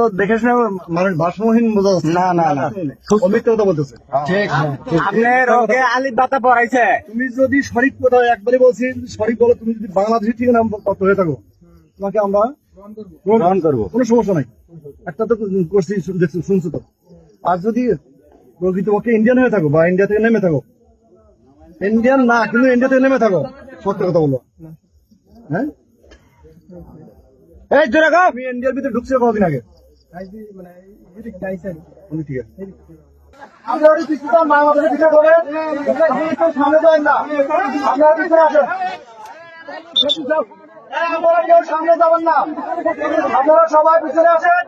তো দেখে শুনে মানুষ ভারসাম্যহীন বোঝা যাচ্ছে। না না না অমিত কথা বলতেছে। ঠিক আপনার ওকে আলিফ বাতা পড়াইছে। তুমি যদি সঠিক কথা একবারে বলছি সঠিক বলো, তুমি যদি বাংলাদেশি ঠিক নাম কত হয়ে থাকো তোমাকে আমরা গ্রহণ করবো। কোনো সমস্যা নাই। একটা তো করছি শুনছো তো। আর যদি প্রকৃতপক্ষে ইন্ডিয়ান হয়ে থাকো বা ইন্ডিয়া থেকে নেমে থাকো, ইন্ডিয়ান না কিন্তু ইন্ডিয়া থেকে নেমে থাকো, সত্য কথা বলো। হ্যাঁ এই জোরে গাও। তুমি ইন্ডিয়ার ভিতরে ঢুকছো কতদিন আগে? ঠিক আছে। আপনারা কিছুটা বাংলাদেশে পিছিয়ে পড়েন, আপনি একটু সামনে যান না, আপনারা পিছনে আসেন। আপনারা কেউ সামনে যাবেন না, আপনারা সবাই পিছনে আসেন।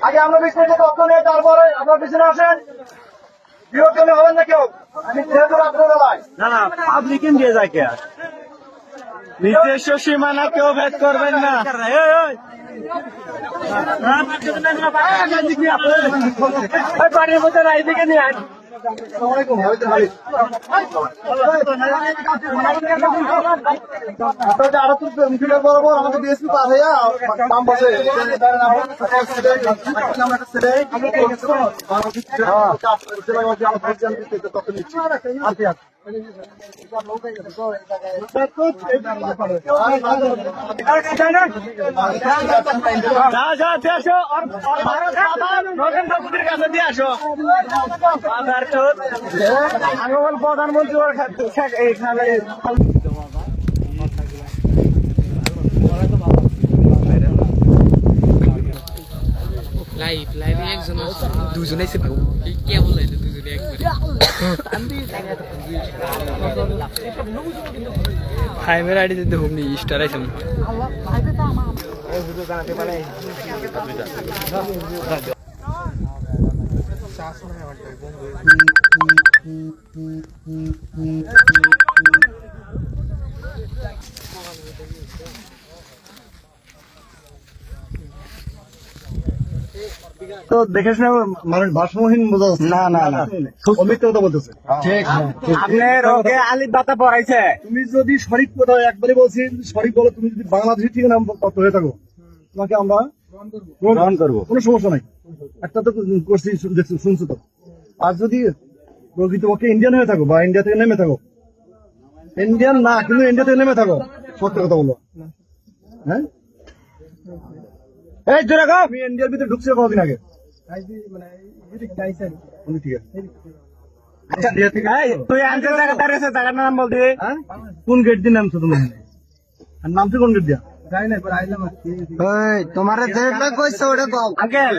আগে আমরা বিস্তারিত তথ্য নিয়ে তারপরে আপনারা পিছনে আসেন। বিরোধী হবেন না কেউ, আমি যেহেতু রাত্রেবেলায়। না না, পাবলিক ইন্ডিয়া যায় কে? নিজস্ব সীমানা কেউ ভেদ করবেন না। পানির মধ্যে রাইদিকে নিয়ে আয়। আসসালামু আলাইকুম। আপনাদের আরো তো মিটিংয়ের বরাবর আমাদের ডিএসপি পার হইয়া কাম বসে যা দিয়ে আসো, কাছে দিয়ে আসো। আমি বল প্রধানমন্ত্রী এইখানে লাইভে একজন দুজনে এসে কে বলাইলো দুজনে একবারে ফাইভের আইডি দিতে হোক নি স্টার আইছেন তো দেখে শুনে মানুষ ভারসাম্যহীন বোঝা যাচ্ছে। না না না অমিত কথা বলতেছে। ঠিক আপনার ওকে আলিফ বাতা পড়াইছে। তুমি যদি সঠিক কথা একবারে বলছি সঠিক বলো, তুমি যদি বাংলাদেশি ঠিক নাম কত হয়ে থাকো তোমাকে আমরা গ্রহণ করবো। কোনো সমস্যা নাই। একটা তো করছি শুনছো তো। আর যদি প্রকৃতপক্ষে ইন্ডিয়ান হয়ে থাকো বা ইন্ডিয়া থেকে নেমে থাকো, ইন্ডিয়ান না কিন্তু ইন্ডিয়া থেকে নেমে থাকো, সত্য কথা বলো। হ্যাঁ এই জোরে গাও। তুমি ইন্ডিয়ার ভিতরে ঢুকছো কতদিন আগে? ঠিক আছে। এই, তুই আনতে জায়গা দাঁড়িয়েছে, জায়গার নাম বল দিবি। হ্যাঁ? কোন গেট দিয়ে নামছো তুমি? আর নামছো কোন গেট দিয়া? তোমার যেটা কইছে ওটা কও। আঙ্কেল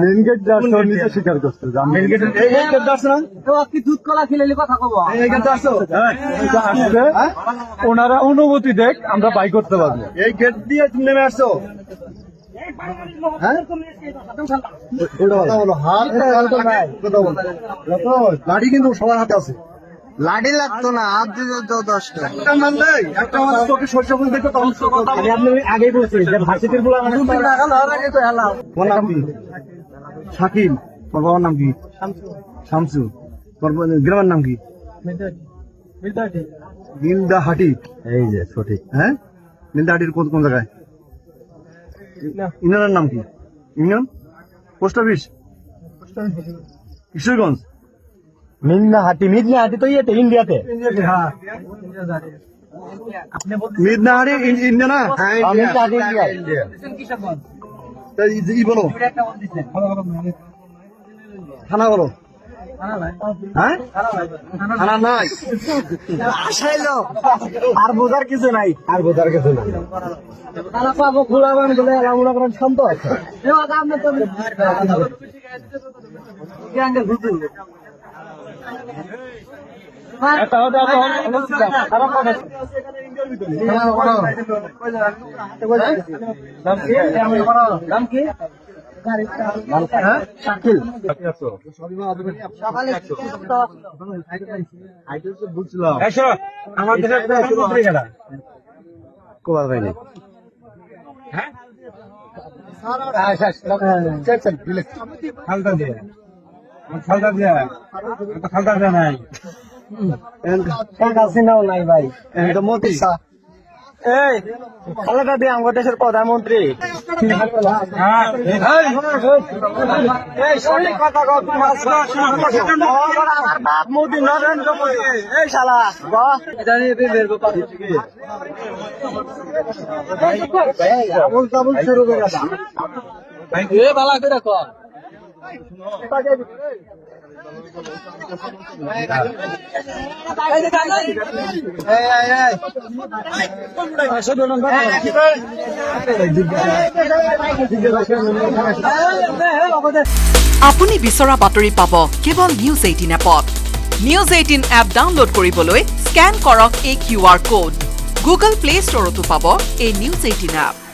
মেন গেট যাচ্ছ, নিজে স্বীকার করছো। মেন গেট এই গেট যাচ্ছ না? কি দুধ কলা খেলে কথা কব। এই গেট যাচ্ছ? হ্যাঁ? ওনারা অনুমতি দেখ, আমরা বাই করতে পারবো। এই গেট দিয়ে তুমি নেমে আসছো? হ্যাঁ? কথা বলো, হাত কথা বলো। লাঠি কিন্তু সবার হাতে আছে। লাঠি লাগতো না, হাত দিতে তো 10টা। একটা মানলে একটা মানুষ তোকে শস্য ফুল দেখো তখন আপনি আগেই বলছি যে ভার্সিটির গুলো আমাদের তোমার নাম কি? শাকিল। তোর বাবার নাম কি? শামসু। তোর গ্রামের নাম কি? নীলদাহাটি। এই যে সঠিক। হ্যাঁ, নীলদাহাটির কোন কোন জায়গায়? ইউনিয়নের নাম কি? Union post office Kishoreganj. Midnahati তো ইয়েতে ইন্ডিয়াতে। মিদনাহাটি ইন্ডিয়া না? ই বলো, থানা বলো। হ্যাঁ, থানা নাই। আসাইলো আর বোঝার কিছু নাই, আর বোঝার কিছু নাই। তারা পাবো খোলা বান বলে মনে করেন শান্ত আছে। নাম কি? শাকিল। আমার দেশের পত্রিকাটা কোবার ভাই নেই। খালতা দিয়ে খালতা দিয়ে নাই। নাই ভাই মতি এই খালেদা জিয়া আমাদের দেশের প্রধানমন্ত্রী এই সঠিক কথা কও আমার বাপ মোদি নরেন্দ্র মোদি এই শালা এটা নিয়ে বের পাবো আবুল তাবুল শুরু করে দাও এ বালা করে কর আপুনি বিচৰা বাতৰি পাব কেৱল নিউজ 18 এপত। নিউজ 18 এপ ডাউনলোড কৰিবলৈ স্কেন কৰক এই QR কোড। গুগল প্লে ষ্টৰতো পাব এই নিউজ 18 এপ।